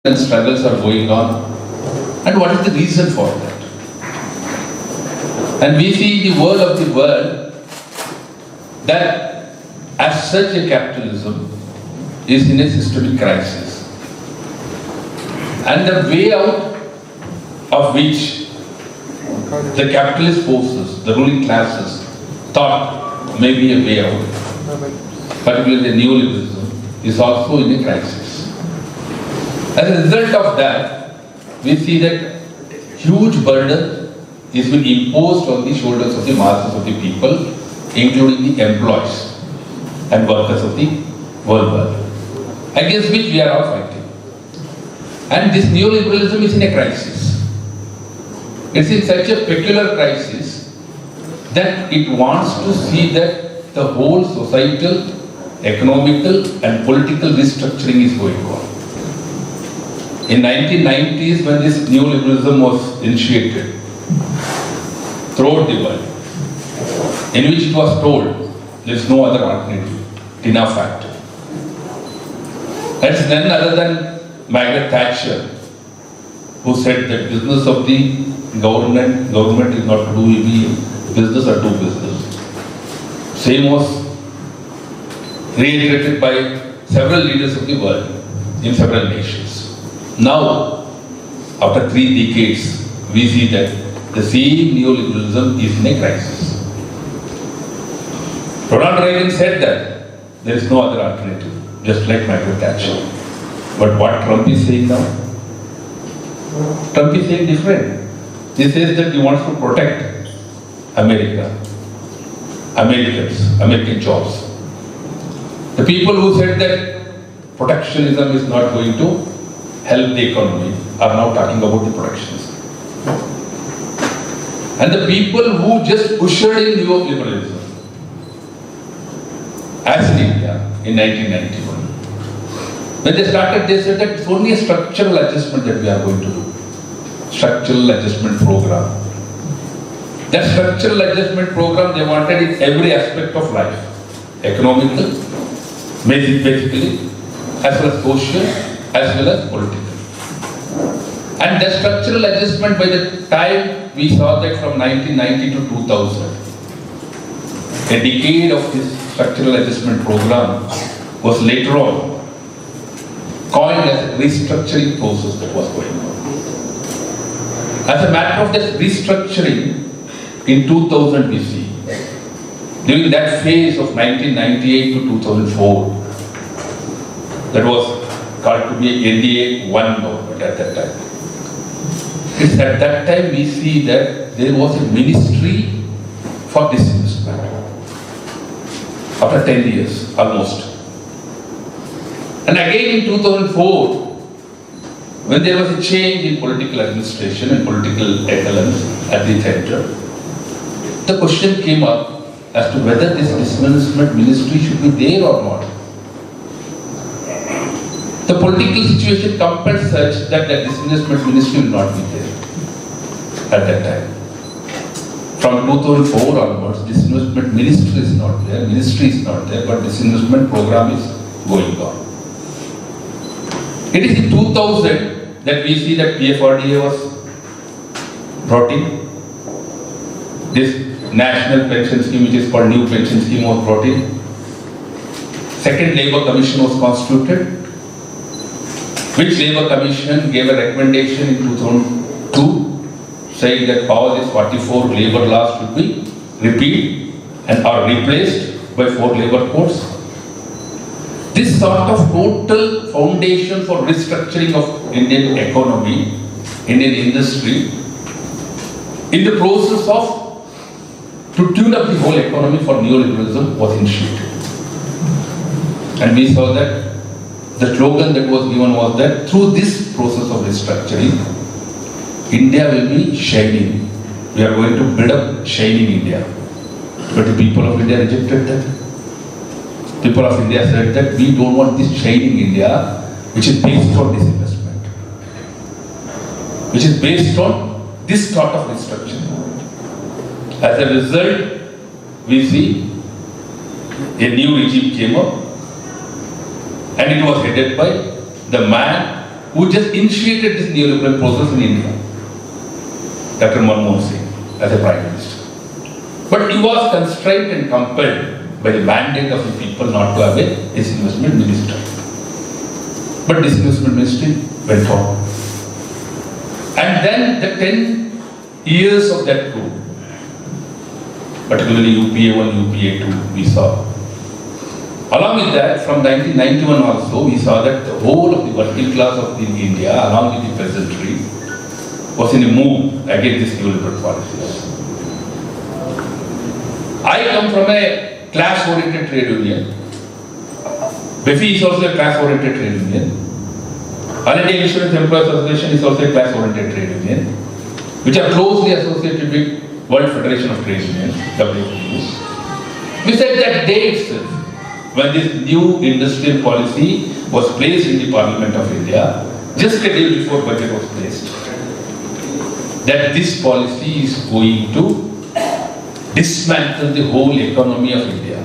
and struggles are going on, and what is the reason for that? And we see the world of the world that as such a capitalism is in a systemic crisis, and the way out of which the capitalist forces, the ruling classes, thought may be a way out, particularly neoliberalism, is also in a crisis. As a result of that, we see that huge burden is being imposed on the shoulders of the masses of the people, including the employees and workers of the world, against which we are all fighting. And this neoliberalism is in a crisis. It's in such a peculiar crisis that it wants to see that the whole societal, economical and political restructuring is going on. In 1990s, when this neoliberalism was initiated throughout the world, in which it was told there is no other alternative, enough factor. That's none other than Margaret Thatcher, who said that business of the government is not to do with business or do business. Same was reiterated by several leaders of the world in several nations. Now, after 3 decades, we see that the same neoliberalism is in a crisis. Ronald Reagan said that there is no other alternative, just like Margaret Thatcher. But what Trump is saying now? Trump is saying different. He says that he wants to protect America, Americans, American jobs. The people who said that protectionism is not going to help the economy are now talking about the protectionism. And the people who just ushered in neoliberalism, as in India in 1991, when they started, they said that it's only a structural adjustment that we are going to do. Structural adjustment program. That structural adjustment program they wanted in every aspect of life. Economical, basically, as well as social, as well as political. And the structural adjustment, by the time we saw that from 1990 to 2000, a decade of this structural adjustment program was later on coined as a restructuring process that was going on. As a matter of that restructuring, in 2000 we see, during that phase of 1998 to 2004, that was called to be NDA 1 government at that time. It's at that time we see that there was a ministry for disinvestment. After 10 years, almost. And again in 2004, when there was a change in political administration and political echelons at the center, the question came up as to whether this disinvestment ministry should be there or not. The political situation compelled such that the disinvestment ministry will not be there at that time. From 2004 onwards, disinvestment ministry is not there, but disinvestment program is going on. It is in 2000 that we see that PFRDA was brought in. This national pension scheme, which is called new pension scheme, was brought in. Second Labour Commission was constituted, which Labour Commission gave a recommendation in 2002 saying that all these 44 labour laws should be repealed and are replaced by 4 labour codes. This sort of total foundation for restructuring of Indian economy, Indian industry, in the process of to tune up the whole economy for neoliberalism was initiated. And we saw that the slogan that was given was that through this process of restructuring, India will be shining. We are going to build up shining India. But the people of India rejected that. People of India said that we don't want this shining India, which is based on disinvestment, which is based on this sort of restructuring. As a result, we see a new regime came up, and it was headed by the man who just initiated this neoliberal process in India, Dr. Manmohan Singh, as a Prime Minister. But he was constrained and compelled by the mandate of the people not to have a disinvestment minister. But disinvestment ministry went on. And then the 10 years of that coup, particularly UPA1, UPA2, we saw. Along with that, from 1991 also, we saw that the whole of the working class of India, along with the peasantry, was in a move against this neoliberal policies. I come from a class-oriented trade union. BEFI is also a class-oriented trade union. All India Insurance Employees Association is also a class-oriented trade union, which are closely associated with World Federation of Trade Unions, WFU. We said that day itself, when this new industrial policy was placed in the Parliament of India, just a day before budget was placed, that this policy is going to dismantle the whole economy of India,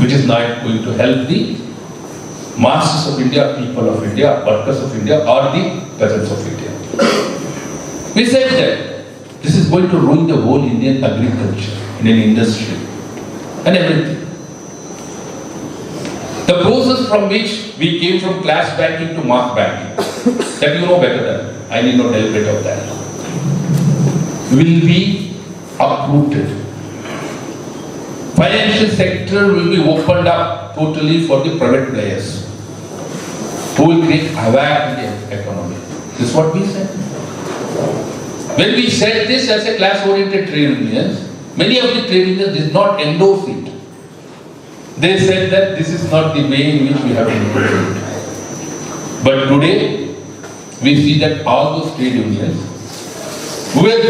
which is not going to help the masses of India, people of India, workers of India, or the peasants of India. We said that this is going to ruin the whole Indian agriculture, Indian industry, and everything. The process from which we came from class banking to mass banking, that you know better than I need not deliberate of that, will be uprooted. Financial sector will be opened up totally for the private players who will create havoc in the economy. This is what we said. When we said this as a class-oriented trade unions, many of the trade unions did not endorse it. They said that this is not the way in which we have to do it. But today, we see that all those trade unions who were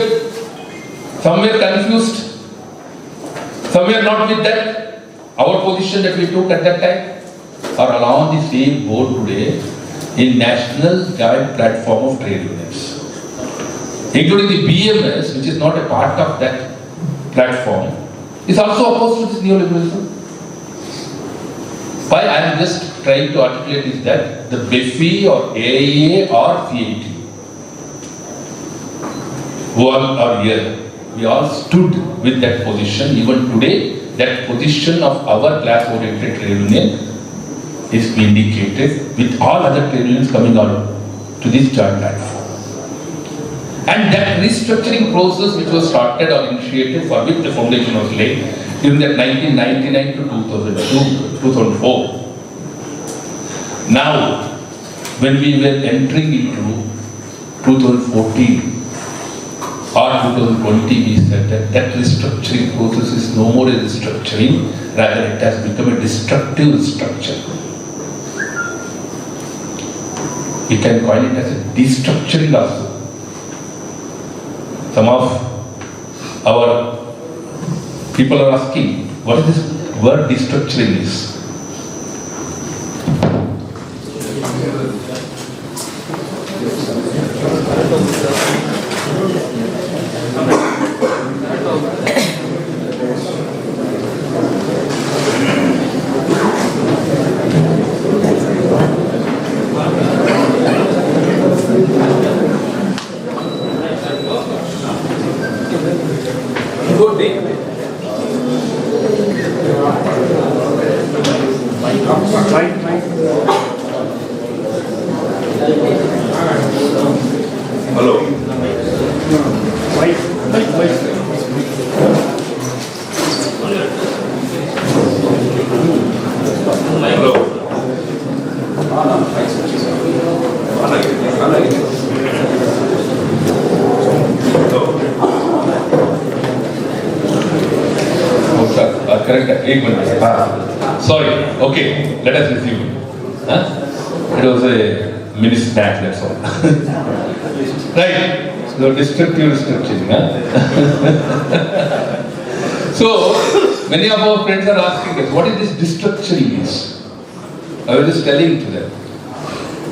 somewhere confused, somewhere not with that, our position that we took at that time, are along the same board today in National Joint Platform of Trade Unions. Including the BMS, which is not a part of that platform, is also opposed to this neoliberalism. Why I am just trying to articulate is that the BEFI or AIA or CITU, who are here, we all stood with that position. Even today, that position of our class-oriented trade union is vindicated with all other trade unions coming out to this joint platform. And that restructuring process which was started or initiated, for which the foundation was laid during that 1999 to 2002, 2004. Now, when we were entering into 2014 or 2020, we said that that restructuring process is no more a restructuring, rather it has become a destructive structure. We can call it as a destructuring also. Some of our people are asking, what is this word destructuring is? Sorry, okay, let us resume. It was a mini snack, that's all. Right, so destructive restructuring. So, many of our friends are asking us, what is this destructuring is? I was just telling to them.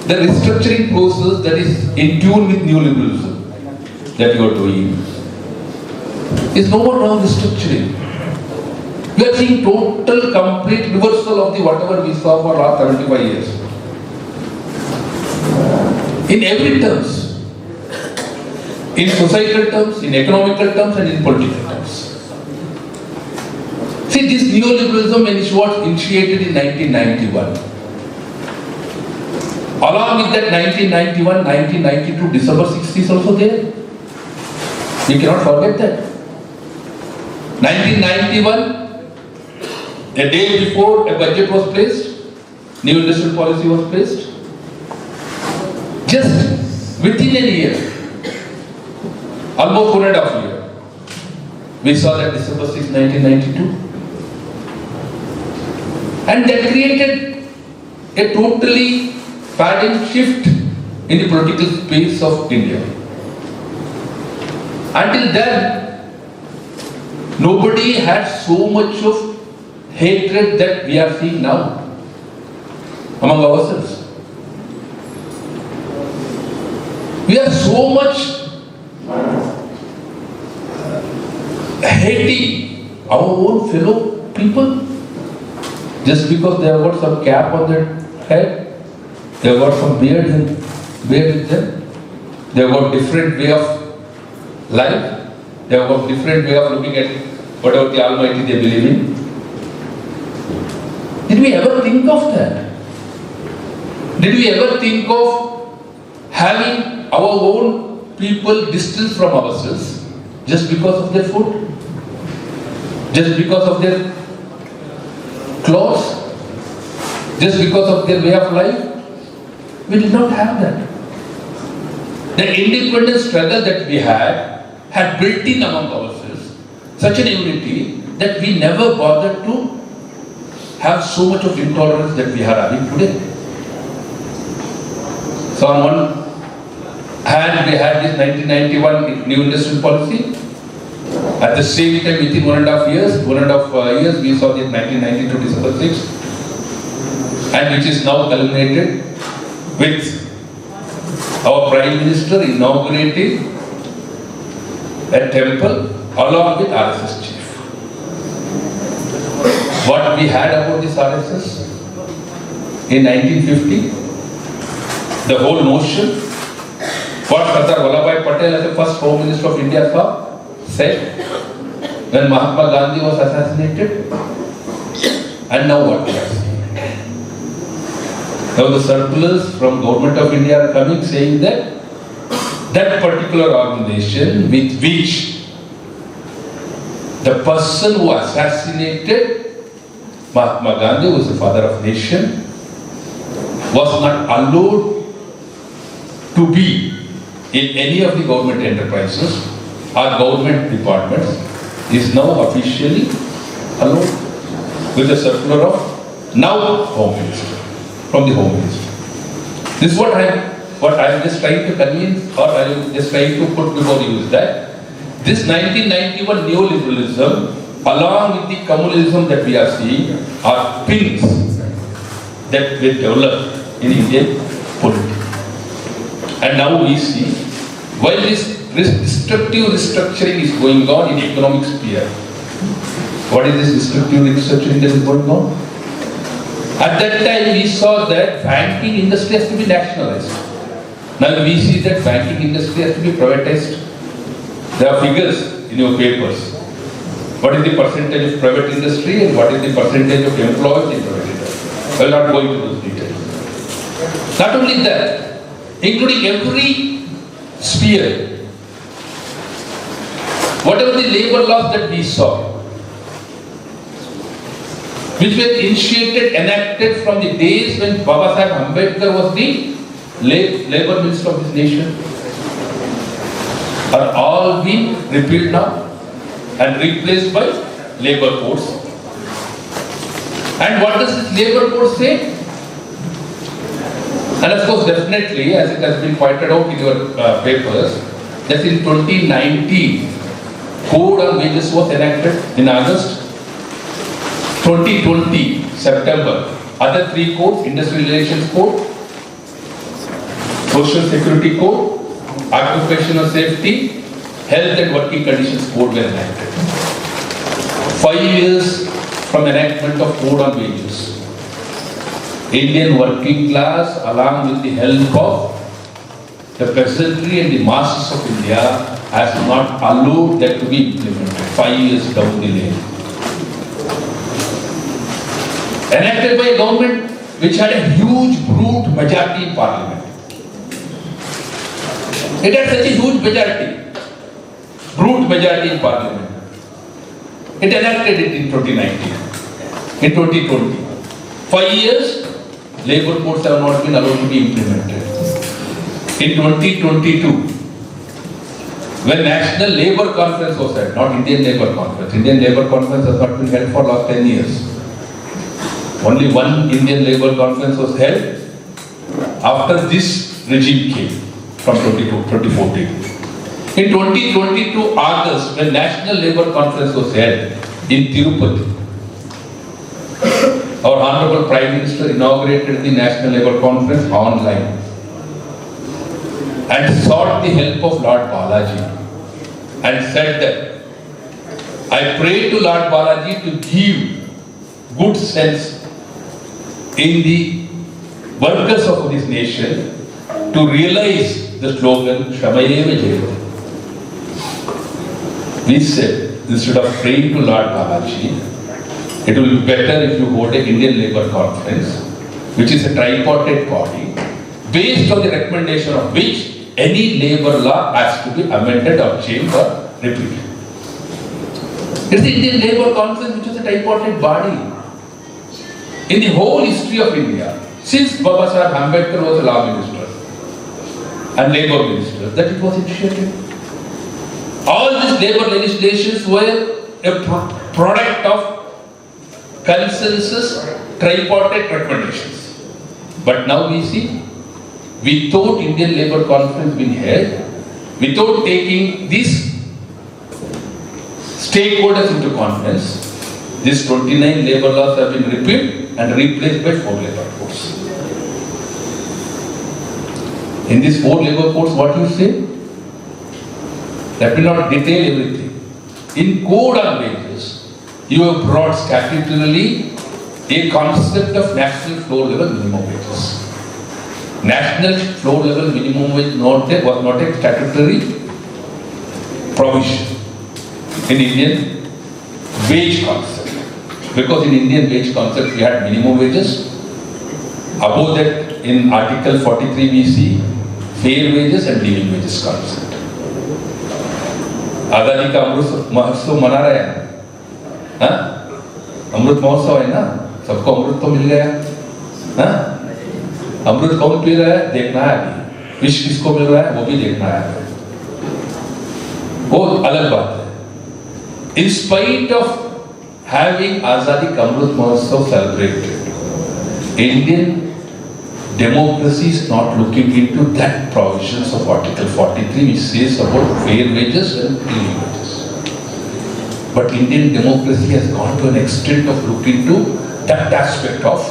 The restructuring process that is in tune with neoliberalism that you are doing is no more now restructuring. We are seeing total, complete reversal of the whatever we saw for last 75 years. in every terms, in societal terms, in economical terms, and in political terms. See, this neoliberalism was initiated in 1991. Along with that 1991, 1992, December 6th is also there. We cannot forget that. 1991, a day before a budget was placed, new industrial policy was placed. Just within a year, almost 1.5 years, we saw that December 6, 1992. And that created a totally paradigm shift in the political space of India. Until then, nobody had so much of hatred that we are seeing now among ourselves. We are so much hating our own fellow people just because they have got some cap on their head, they have got some beard with them, they have got different way of life, they have got different way of looking at whatever the Almighty they believe in. Did we ever think of that? Did we ever think of having our own people distanced from ourselves just because of their food? Just because of their clothes? Just because of their way of life? We did not have that. The independent struggle that we had built in among ourselves such an unity that we never bothered to have so much of intolerance that we are having today. So on one hand, we had this 1991 new industrial policy. At the same time, within 1.5 years, we saw this 1992 December 6th, and which is now culminated with our Prime Minister inaugurating a temple along with RSS chief. What we had about this RSS in 1950, the whole notion, what Sardar Vallabhbhai Patel as the first Home Minister of India said when Mahatma Gandhi was assassinated, and now what we are seeing. Now the circulars from Government of India are coming saying that that particular organization with which the person who assassinated Mahatma Gandhi, who was the father of nation, was not allowed to be in any of the government enterprises or government departments, is now officially allowed with the circular of now Home Minister, from the Home Minister. This is what I am just trying to convince, or I am just trying to put before you, is that this 1991 neoliberalism, along with the communalism that we are seeing, are pins that will develop in Indian politics. And now we see, while this destructive restructuring is going on in economic sphere, what is this destructive restructuring that is going on? At that time, we saw that banking industry has to be nationalized. Now we see that banking industry has to be privatized. There are figures in your papers. What is the percentage of private industry and what is the percentage of employees in private industry? I will not go into those details. Not only that, including every sphere, whatever the labor laws that we saw, which were initiated, enacted from the days when Baba Sahib Ambedkar was the labor minister of this nation, are all being repealed now and replaced by labor codes. And what does this labor code say? And of course, definitely, as it has been pointed out in your papers, that in 2019, Code on Wages was enacted in August. 2020, September, other three codes, Industrial Relations Code, Social Security Code, Occupational Safety, Health and Working Conditions Code were enacted. 5 years from enactment of Code on Wages, Indian working class, along with the help of the peasantry and the masses of India has not allowed that to be implemented 5 years down the lane. Enacted by a government which had a huge brute majority in parliament. It had such a huge majority, brute majority in parliament. It enacted it in 2019, in 2020. 5 years, labour codes have not been allowed to be implemented. In 2022, when National Labour Conference was held, not Indian Labour Conference. Indian Labour Conference has not been held for last 10 years. Only one Indian Labour Conference was held after this regime came from 2014. In 2022 August, when National Labour Conference was held in Tirupati, our Honorable Prime Minister inaugurated the National Labour Conference online and sought the help of Lord Balaji and said that I pray to Lord Balaji to give good sense in the workers of this nation to realize the slogan Shamayeva Jayate. We said, instead of praying to Lord Balaji, it will be better if you hold an Indian Labour Conference, which is a tripartite body, based on the recommendation of which any labour law has to be amended or changed or repeated. It's the Indian Labour Conference, which is a tripartite body. In the whole history of India, since Baba Sahib Ambedkar was a law minister and labour minister, that it was initiated. All these labour legislations were a product of consensus tripartite recommendations. But now we see, without Indian Labour Conference being held, without taking these stakeholders into conference, these 29 labour laws have been repealed and replaced by 4 labour codes. In these 4 labour codes, what you say? Let me not detail everything. In code on wages, you have brought statutorily a concept of national floor level minimum wages. National floor level minimum wage was not a statutory provision in Indian wage concept. Because in Indian wage concept we had minimum wages. Above that, in Article 43 we see fair wages and living wages concept. आजादी का अमृत महोत्सव मना रहे हैं, हाँ? अमृत महोत्सव है ना, सबको अमृत तो मिल गया, हाँ? अमृत कौन पी रहा है देखना है अभी, विष किसको मिल रहा है वो भी देखना है, वो अलग बात है. In spite of having Azadi ka Amrit Mahotsav celebrated, Indian democracy is not looking into that provisions of Article 43 which says about fair wages and living wages. But Indian democracy has gone to an extent of looking to that aspect of,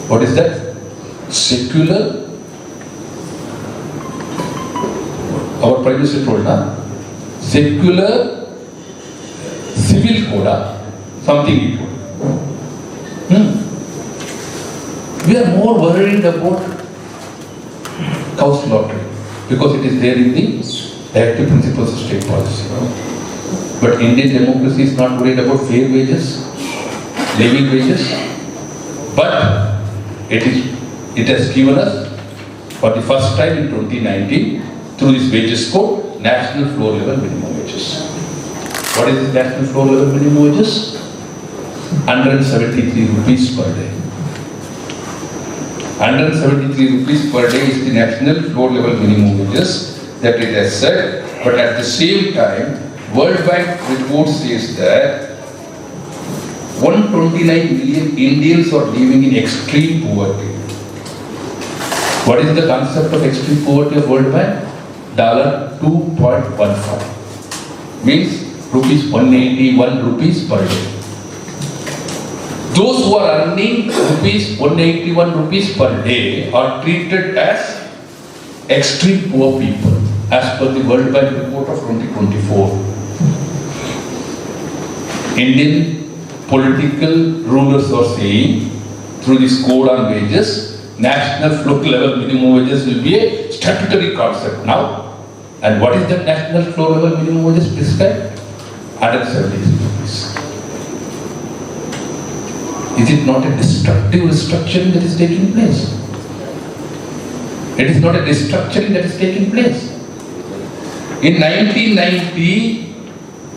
what is that? Secular. Our Prime Minister told, secular civil code, something he told. We are more worried about cow slaughtering because it is there in the directive principles of state policy. But Indian democracy is not worried about fair wages, living wages, but it has given us for the first time in 2019 through this wages code, national floor level minimum wages. What is the national floor level minimum wages? 173 rupees per day. 173 rupees per day is the national floor level minimum wages that it has said, but at the same time, World Bank report says that 129 million Indians are living in extreme poverty. What is the concept of extreme poverty of World Bank? $2.15 means rupees 181 rupees per day. Those who are earning 181 rupees per day are treated as extreme poor people as per the World Bank report of 2024. Indian political rulers are saying through this code on wages, national floor level minimum wages will be a statutory concept now. And what is the national floor level minimum wages prescribed? 170 rupees. Is it not a destructive restructuring that is taking place? It is not a restructuring that is taking place. In 1990,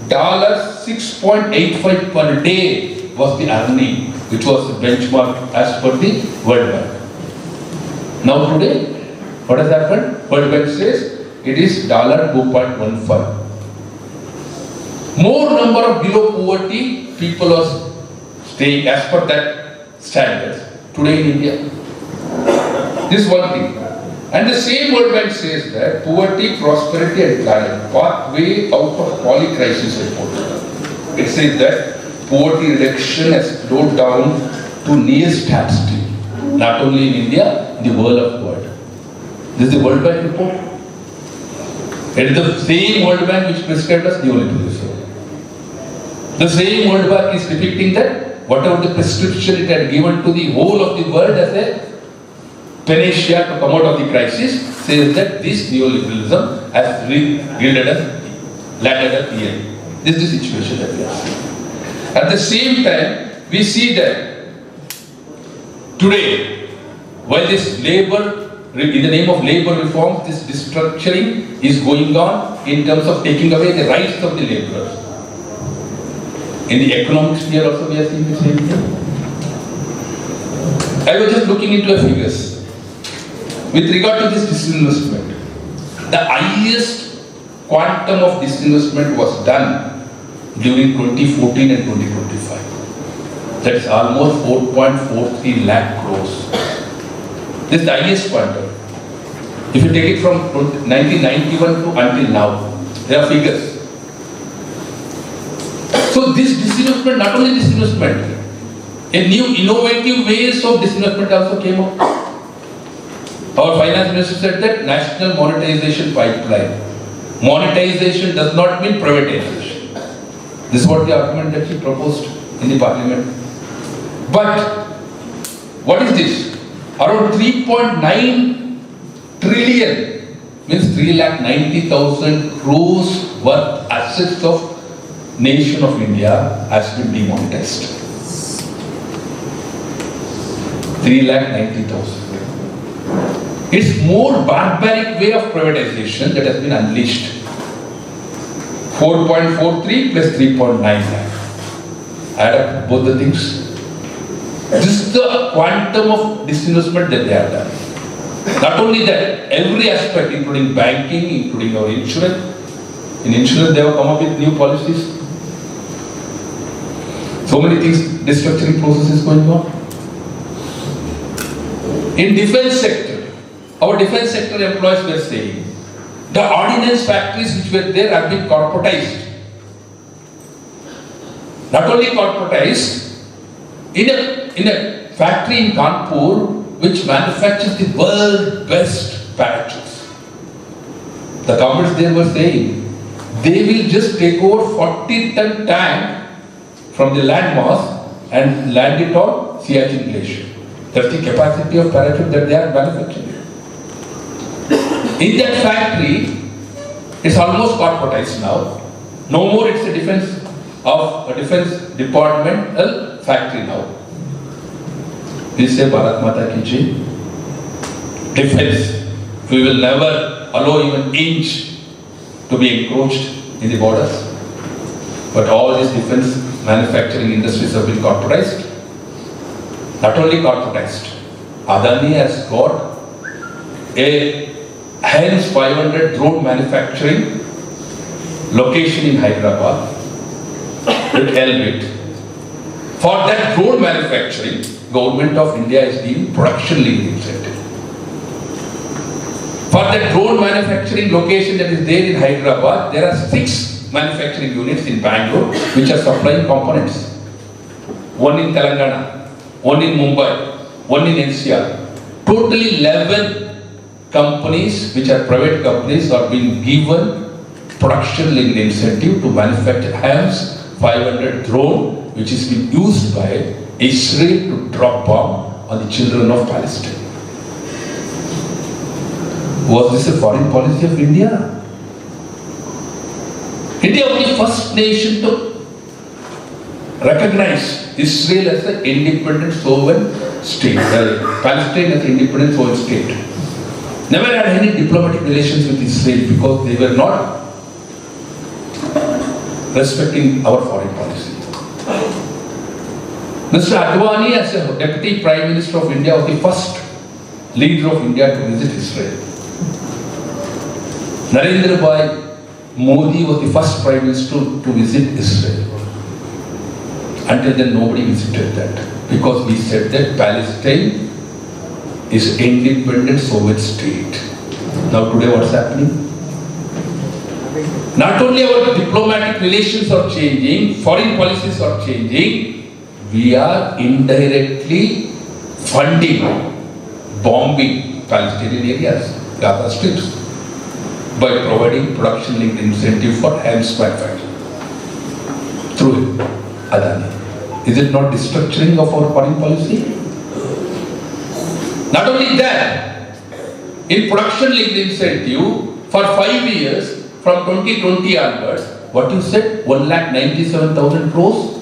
$6.85 per day was the earning, which was the benchmark as per the World Bank. Now today, what has happened? World Bank says it is $2.15. More number of below poverty people are staying as per that standards today in India. This is one thing. And the same World Bank says that poverty, prosperity and talent, pathway out of poly-crisis report. It says that poverty reduction has slowed down to near standstill, not only in India, in the world. This is the World Bank report. It is the same World Bank which prescribed us neoliberalism. The same World Bank is depicting that whatever the prescription it had given to the whole of the world as a panacea to come out of the crisis, says that this neoliberalism has yielded us, landed us here. This is the situation that we are seeing. At the same time, we see that today, while this labor, in the name of labor reform, this restructuring is going on in terms of taking away the rights of the laborers. In the economic sphere also we are seeing the same thing. I was just looking into the figures. With regard to this disinvestment, the highest quantum of disinvestment was done during 2014 and 2025. That is almost 4.43 lakh crores. This is the highest quantum. If you take it from 1991 to until now, there are figures. So this disinvestment, not only disinvestment, a new innovative ways of disinvestment also came up. Our finance minister said that national monetization pipeline. Monetization does not mean privatization. This is what the argument that he proposed in the parliament. But what is this? Around 3.9 trillion means 3,90,000 crores worth assets of nation of India has been demonetized. 3,90,000. It's more barbaric way of privatization that has been unleashed. 4.43 plus 3.9 lakh. Add up both the things. This is the quantum of disinvestment that they have done. Not only that, every aspect, including banking, including our insurance. In insurance, they have come up with new policies. So many things, restructuring process is going on. In defense sector, our defense sector employees were saying, the ordnance factories which were there have been corporatized. Not only corporatized, in a factory in Kanpur which manufactures the world's best parachutes. The governments there were saying, they will just take over 40-ton tank from the land mass and land it on CITU glacier. That's the capacity of parachute that they are manufacturing. In that factory, it's almost corporatized now. No more it's a defense departmental factory now. We say Bharat Mata ki Jai. Defense. We will never allow even inch to be encroached in the borders. But all these defense manufacturing industries have been corporatized. Not only corporatized, Adani has got a hence 500 drone manufacturing location in Hyderabad with Helmet. For that drone manufacturing, Government of India is giving production linked incentive. For that drone manufacturing location that is there in Hyderabad, there are 6 manufacturing units in Bangalore which are supplying components. One in Telangana, one in Mumbai, one in NCR. Totally 11 companies which are private companies are being given production linked incentive to manufacture HAMS 500 drone which is being used by Israel to drop bomb on the children of Palestine. Was this a foreign policy of India? India was the first nation to recognize Israel as an independent sovereign state, Palestine as an independent sovereign state. Never had any diplomatic relations with Israel because they were not respecting our foreign policy. Mr. Advani, as a Deputy Prime Minister of India, was the first leader of India to visit Israel. Narendra Bhai Modi was the first Prime Minister to visit Israel. Until then, nobody visited that because we said that Palestine is independent Soviet state. Now today, what's happening? Not only our diplomatic relations are changing, foreign policies are changing, we are indirectly funding, bombing Palestinian areas, Gaza strips, by providing production-linked incentive for arms manufacturing through Adani. Is it not destructuring of our foreign policy? Not only that, in production-linked incentive for 5 years from 2020 onwards, what you said, 1,97,000 crores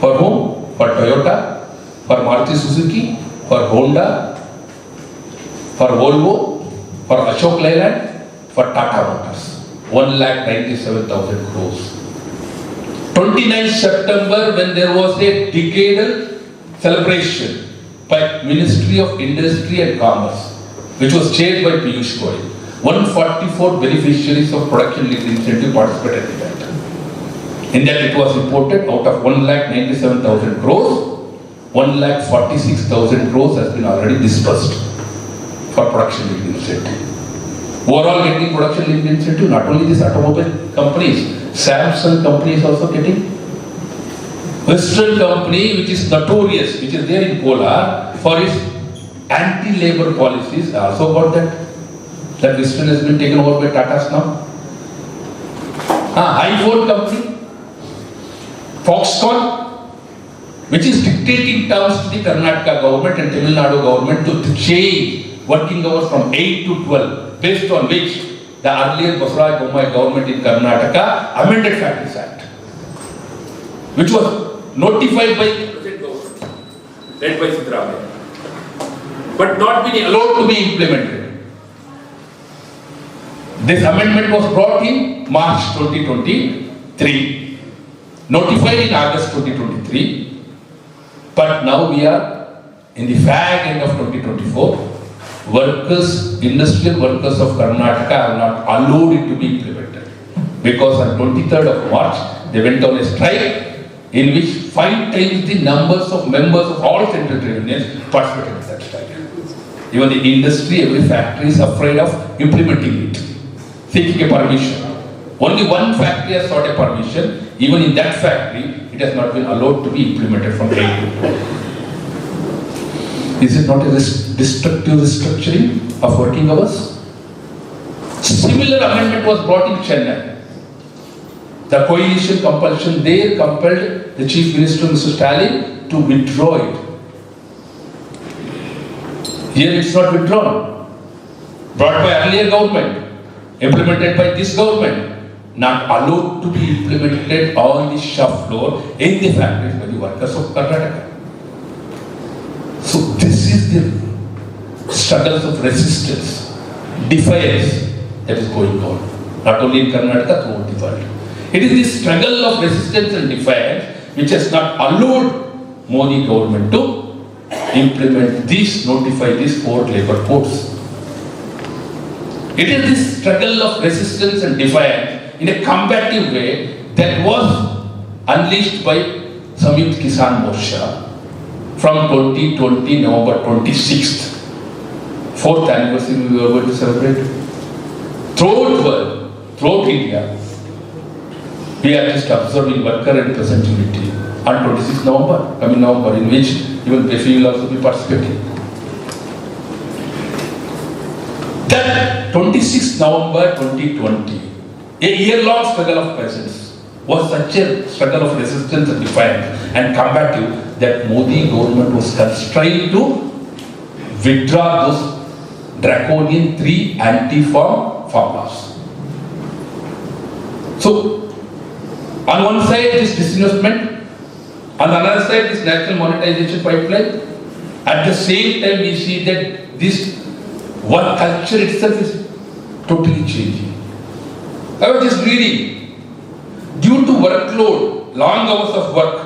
for whom? For Toyota, for Maruti Suzuki, for Honda, for Volvo, for Ashok Leyland, for Tata Motors. 1,97,000 crores. 29th September, when there was a decadal celebration by Ministry of Industry and Commerce, which was chaired by Piyush Goyal, 144 beneficiaries of production-linked incentive participated in that. In that it was reported out of 1,97,000 crores, 1,46,000 crores has been already disbursed for production-linked incentive. Overall getting production-linked incentive, not only these automobile companies, Samsung company is also getting. Western company, which is notorious, which is there in Kolar for its anti-labor policies, also got that. That Western has been taken over by Tata's now. iPhone company, Foxconn, which is dictating terms to the Karnataka government and Tamil Nadu government to change working hours from 8 to 12, based on which the earlier Basuraj Bommai government in Karnataka amended Factories Act, which was notified by the present government, led by Siddaramaiah, but not been allowed to be implemented. This amendment was brought in March 2023, notified in August 2023, but now we are in the fag end of 2024. Workers, industrial workers of Karnataka have not allowed it to be implemented because on 23rd of March they went on a strike in which 5 times the numbers of members of all central trade unions participated in that strike. Even the industry, every factory is afraid of implementing it, seeking a permission. Only one factory has sought a permission. Even in that factory, it has not been allowed to be implemented from 8 to 12. Is it not a destructive restructuring of working hours? Similar amendment was brought in Chennai. The coalition compulsion there compelled the Chief Minister, Mr. Stalin, to withdraw it. Here it's not withdrawn. Brought by earlier government, implemented by this government, not allowed to be implemented on the shop floor in the factories by the workers of Karnataka. So this is the struggles of resistance, defiance that is going on, not only in Karnataka, throughout the world. It is the struggle of resistance and defiance which has not allowed Modi government to implement these, notify these 4 labor codes. It is this struggle of resistance and defiance in a combative way that was unleashed by Samyukt Kisan Morcha from 2020 November 26th, 4th anniversary we were going to celebrate. Throughout the world, throughout India, we are just observing worker representativity on 26th November, coming November, in which even BEFI will also be participating. That 26th November 2020, a year-long struggle of presence, was such a struggle of resistance and defiance and combative that Modi government was constrained to withdraw those draconian 3 anti-farm formulas. So, on one side this disinvestment, on the other side this national monetization pipeline. At the same time we see that this work culture itself is totally changing. I was just reading, due to workload, long hours of work,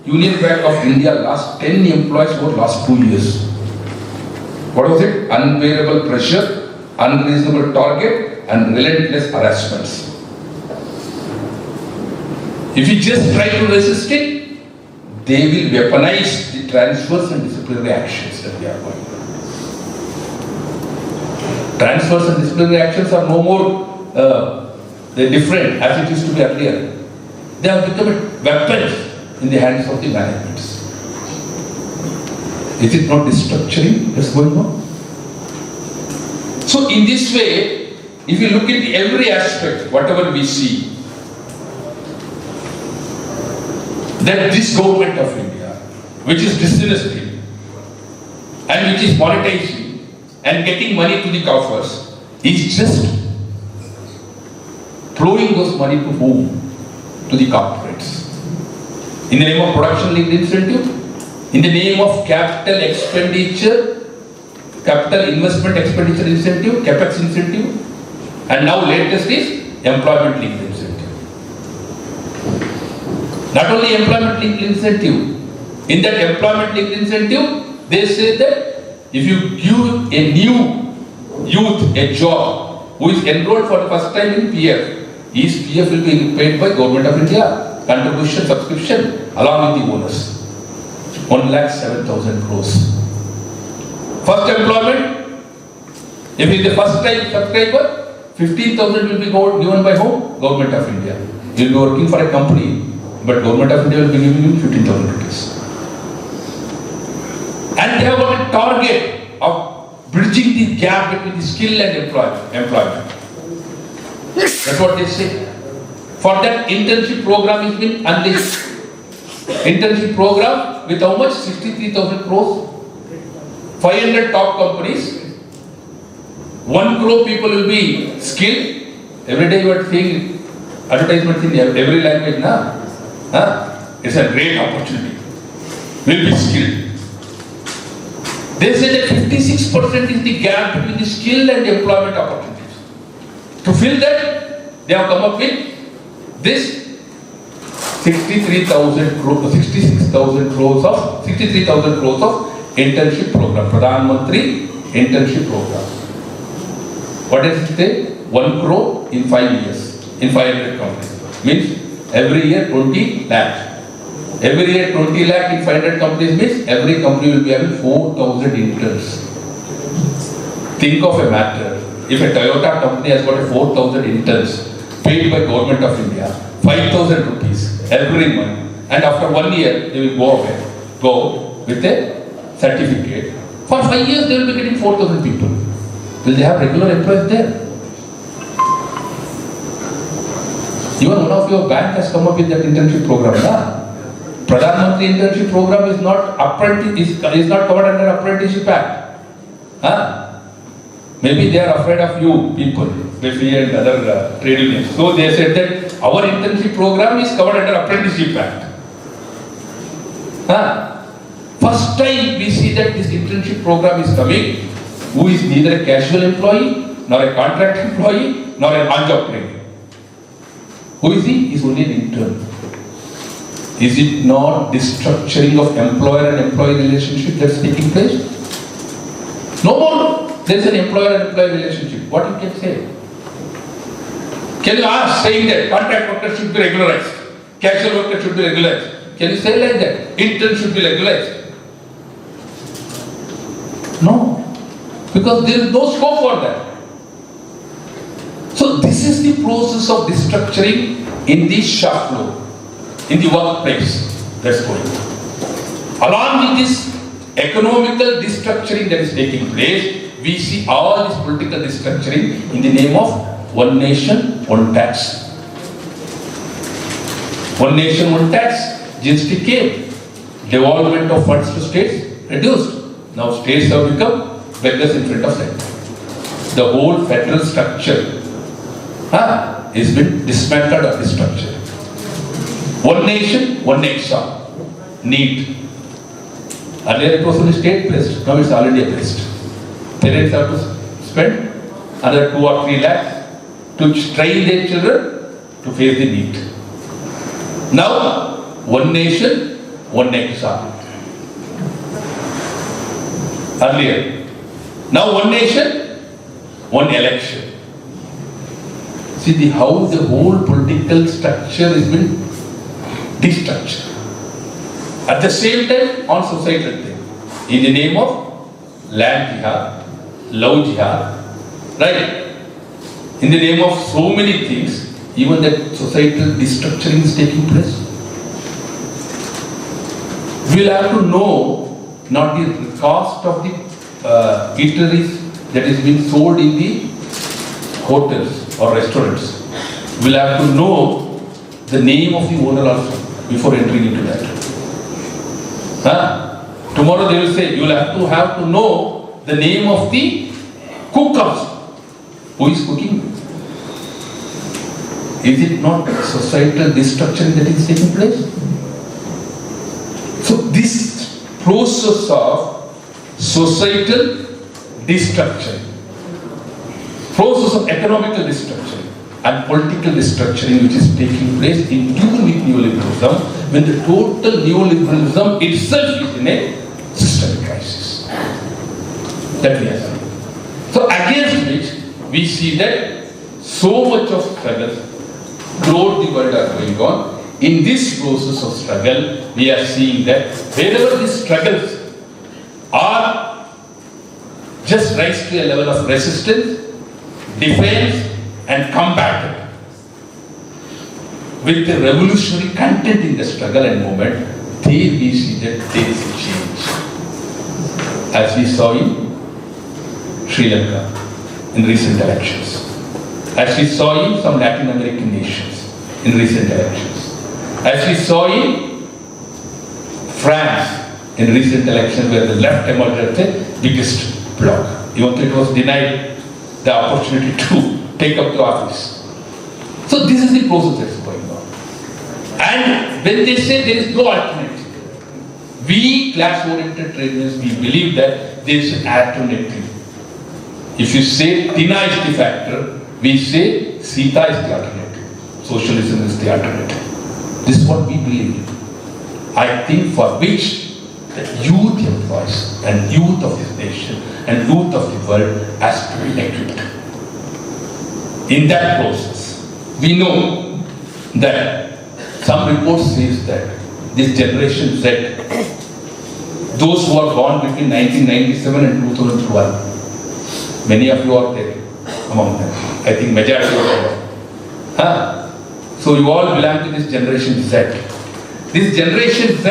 Union Bank of India lost 10 employees over last 2 years. What was it? Unbearable pressure, unreasonable target and relentless harassments. If you just try to resist it, they will weaponize the transfers and disciplinary actions that they are going on. Transfers and disciplinary actions are no more they're different as it used to be earlier. They have become weapons in the hands of the managements. Is it not restructuring that's going on? So in this way, if you look at every aspect, whatever we see, that this government of India, which is disinvesting and which is monetizing and getting money to the coffers, is just flowing those money to whom? To the corporates. In the name of production linked incentive, in the name of capital expenditure, capital investment expenditure incentive, capex incentive, and now latest is employment linked incentive. Not only employment linked incentive, in that employment linked incentive, they say that if you give a new youth a job who is enrolled for the first time in PF, his PF will be paid by Government of India. Contribution, subscription, along with the bonus. 1,07,000 crores. First employment, if he is the first time subscriber, 15,000 will be given by whom? Government of India. He will be working for a company, but Government of India will be giving him 15,000 rupees. And they have got a target of bridging the gap between the skill and employment. That's what they say. For that, internship program has been unleashed. Internship program with how much? 63,000 crores. 500 top companies. 1 crore people will be skilled. Every day you are seeing advertisements in every language now. It's a great opportunity. Will be skilled. They say that 56% is the gap between the skill and employment opportunities. To fill that, they have come up with this 63,000 crores, 63,000 crores of internship program, Pradhan Mantri internship program. What does it say? 1 crore in 5 years, in 500 companies. Means every year 20 lakh. Every year 20 lakh in 500 companies means every company will be having 4,000 interns. Think of a matter. If a Toyota company has got 4,000 interns paid by Government of India, 5,000 rupees every month, and after 1 year they will go with a certificate. For 5 years they will be getting 4,000 people. Will they have regular employees there? Even one of your bank has come up with that internship program. Pradhan Mantri internship program is not covered under Apprenticeship Act. Maybe they are afraid of you people, BEFI and other trade unions. So they said that our internship program is covered under Apprenticeship Act. First time we see that this internship program is coming, who is neither a casual employee, nor a contract employee, nor an on-job trainee. Who is he? He is only an intern. Is it not destructuring of employer and employee relationship that's taking place? No more. There is an employer and employee relationship. What you can say? Can you ask saying that contract workers should be regularized, casual workers should be regularized? Can you say like that? Interns should be regularized? No. Because there is no scope for that. So this is the process of destructuring in the shop floor, in the workplace that's going on. Along with this economical destructuring that is taking place, we see all this political destructuring in the name of one nation, one tax. One nation, one tax. GST came. Devolvement of funds to states reduced. Now states have become beggars in front of center. the whole federal structure is been dismantled or restructured. One nation, one exam. NEET. Earlier it was only state-based, now it's all India-based. Parents have to spend another 2 or 3 lakhs to train their children to face the NEET. Now, one nation, one exam. Earlier. Now one nation, one election. See how the whole political structure has been destructured. At the same time, on societal thing, in the name of land jihad, love jihad, right? In the name of so many things, even that societal destructuring is taking place. We'll have to know not the cost of the eateries that is being sold in the hotels or restaurants. We'll have to know the name of the owner also before entering into that. Tomorrow they will say you will have to know the name of the cook also. Who is cooking? Is it not societal destruction that is taking place? So this process of societal destruction, process of economical destruction and political destructuring which is taking place in tune with neoliberalism, when the total neoliberalism itself is in a systemic crisis. That we are seeing. So against which we see that so much of struggle throughout the world are going on. In this process of struggle, we are seeing that wherever these struggles are just rise to a level of resistance, defense and combat with the revolutionary content in the struggle and movement, there we see that there is a change. As we saw in Sri Lanka in recent elections, as we saw in some Latin American nations in recent elections, as we saw in France in recent elections where the left emerged as the biggest bloc, even though it was denied the opportunity to take up the office. So this is the process that is going on. And when they say there is no alternative, we class-oriented trade unions, we believe that there is an alternative. If you say Tina is the factor, we say Sita is the alternative. Socialism is the alternative. This is what we believe in. I think for which the youth employees and youth of this nation and youth of the world has to be equipped. In that process, we know that some reports says that this generation Z, those who are born between 1997 and 2012, many of you are there among them. I think majority of them. So you all belong to this generation Z. This generation Z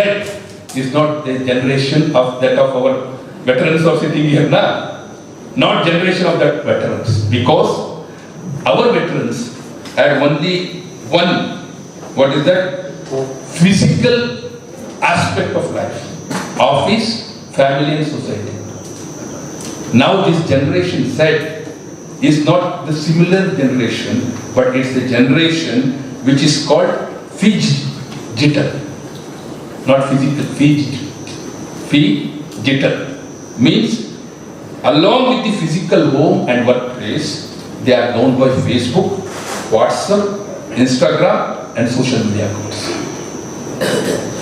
is not the generation of that of our veterans who are sitting here now. Not generation of that veterans, because our veterans had only one, what is that? Physical aspect of life. Office, family and society. Now this generation Z is not the similar generation, but it's the generation which is called digital. Not physical, digital. Means along with the physical home and workplace, they are known by Facebook, WhatsApp, Instagram and social media accounts.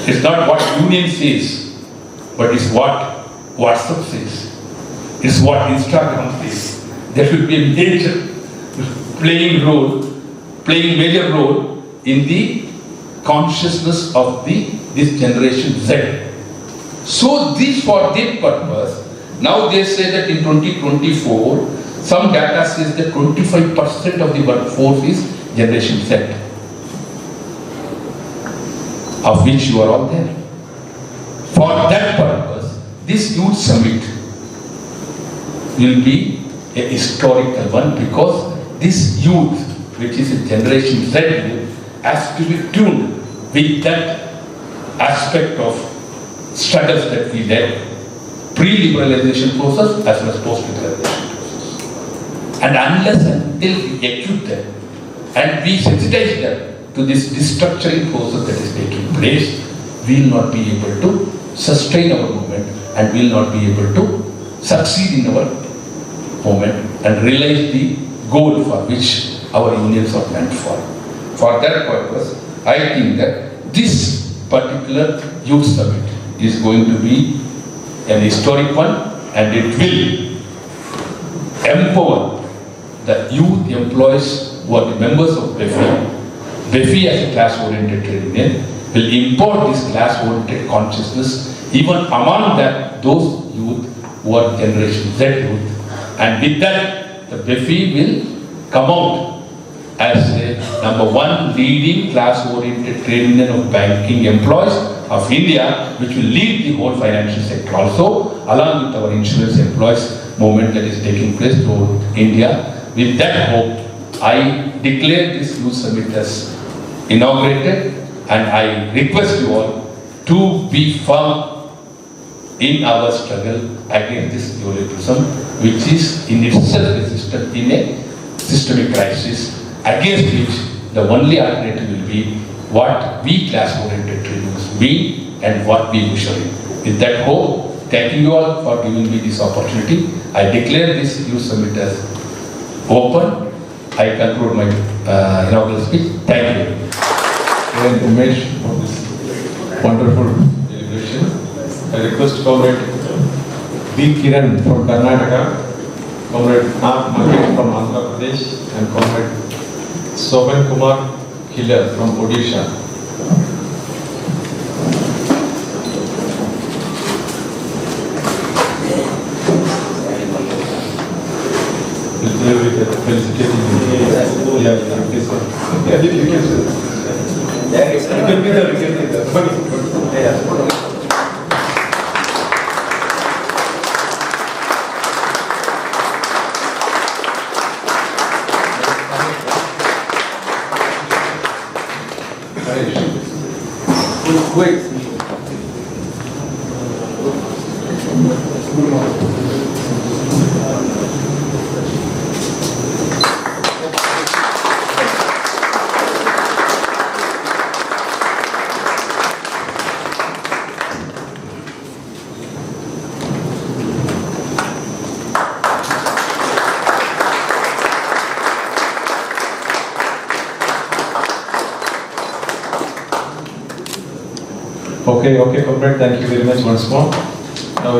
It's not what Union says, but it's what WhatsApp says. It's what Instagram says. There will be a major playing major role in the consciousness of this generation Z. So this for their purpose, now they say that in 2024, some data says that 25% of the workforce is generation Z, of which you are all there. For that purpose, this youth summit will be a historical one, because this youth, which is a generation Z youth, has to be tuned with that aspect of struggles that we led, pre-liberalization process as well as post-liberalization process. And unless until we equip them and we sensitize them to this destructuring process that is taking place, we will not be able to sustain our movement and will not be able to succeed in our movement and realize the goal for which our unions are meant for. For that purpose, I think that this particular youth summit is going to be an historic one, and it will empower the youth employees who are the members of BEFI. BEFI as a class-oriented trade union will import this class-oriented consciousness even among those youth who are Generation Z youth, and with that the BEFI will come out as a #1 leading class-oriented trade union of banking employees of India, which will lead the whole financial sector also, along with our insurance employees movement that is taking place throughout India. With that hope, I declare this youth summit as inaugurated, and I request you all to be firm in our struggle against this neoliberalism, which is in itself resistant in a systemic crisis, against which the only alternative will be what we class-oriented trainers mean and what we usually. With that hope, thanking you all for giving me this opportunity. I declare this youth summit as open. I conclude my inaugural speech. Thank you. And UMESH for this wonderful celebration. I request Comrade B. Kiran from Karnataka, Comrade R. Market from Andhra Pradesh, and Comrade Soban Kumar Killer from Odisha. Felicitating you. Yeah, please. Yeah, you can say. Yeah, you can be there. Wait. Okay, comrade, thank you very much once more. Now